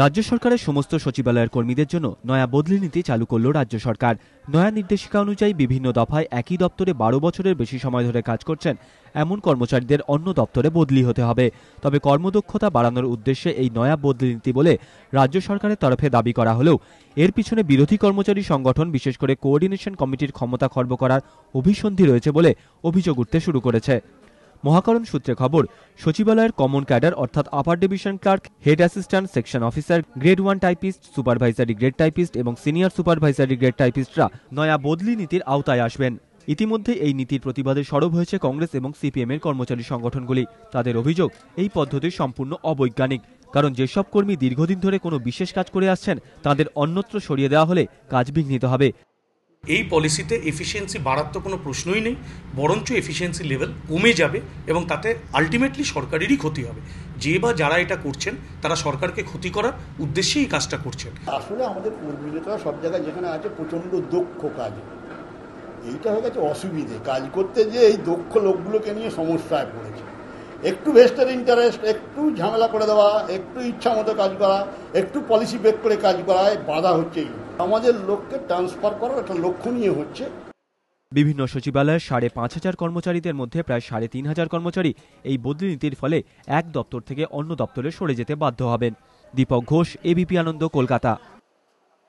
রাজ্য সরকারের সমস্ত সচিবালয়ের কর্মীদের জন্য নয়া বদলি নীতি চালু করল রাজ্য সরকার। নয়া নির্দেশিকা অনুযায়ী বিভিন্ন দফায় একই দপ্তরে 12 বছরের বেশি সময় ধরে কাজ করছেন এমন কর্মচারীদের অন্য দপ্তরে বদলি হতে হবে। তবে কর্মদক্ষতা বাড়ানোর উদ্দেশ্যে এই নয়া বদলি নীতি বলে রাজ্য সরকারের তরফে দাবি করা হলেও এর পিছনে বিরোধী কর্মচারী সংগঠন, বিশেষ করে কোঅর্ডিনেশন কমিটির ক্ষমতা খর্ব করার অভিসন্ধি রয়েছে বলে অভিযোগ উঠতে শুরু করেছে। মহাকরণ সূত্রে খবর, সচিবালয়ের কমন ক্যাডার অর্থাৎ upper division clerk, head assistant, section officer, grade 1 typist, supervisory grade typist এবং সিনিয়র সুপারভাইজারি গ্রেড টাইপিস্টরা নয়া বদলি নীতির আওতায় আসবেন। ইতিমধ্যে এই নীতির প্রতিবাদে সরব হয়েছে কংগ্রেস এবং সিপিএম এর কর্মচারী সংগঠনগুলি। তাদের অভিযোগ, এই পদ্ধতি সম্পূর্ণ অবৈজ্ঞানিক। কারণ যেসব কর্মী দীর্ঘদিন ধরে কোনো বিশেষ কাজ করে আসছেন তাদের অন্যত্র সরিয়ে দেওয়া হলে কাজ বিঘ্নিত হবে। এই পলিসিতে এফিসিয়েন্সি বাড়ার তো কোনো প্রশ্নই নেই, বরঞ্চ এফিসিয়েন্সি লেভেল কমে যাবে এবং তাতে আলটিমেটলি সরকারেরই ক্ষতি হবে। যে বা যারা এটা করছেন তারা সরকারকে ক্ষতি করার উদ্দেশ্যেই এই কাজটা করছেন। আসলে আমাদের কর্মীরা সব জায়গায় যেখানে আছে প্রচণ্ড দক্ষ কাজ, এইটা হয়ে গেছে অসুবিধে। কাজ করতে যে এই দক্ষ লোকগুলোকে নিয়ে সমস্যায় পড়েছে। একটু ভেস্টেড ইন্টারেস্ট, একটু ঝামেলা করে দেওয়া, একটু ইচ্ছা মতো কাজ করা, একটু পলিসি ব্রেক করে কাজ করায় বাধা হচ্ছে। আমাদের লোককে ট্রান্সফার করার একটা লক্ষ্য নিয়ে হচ্ছে। বিভিন্ন সচিবালয়ের 5,500 কর্মচারীদের মধ্যে প্রায় 3,500 কর্মচারী এই বদলি নীতির ফলে এক দপ্তর থেকে অন্য দপ্তরে সরে যেতে বাধ্য হবেন। দীপক ঘোষ, এবিপি আনন্দ, কলকাতা।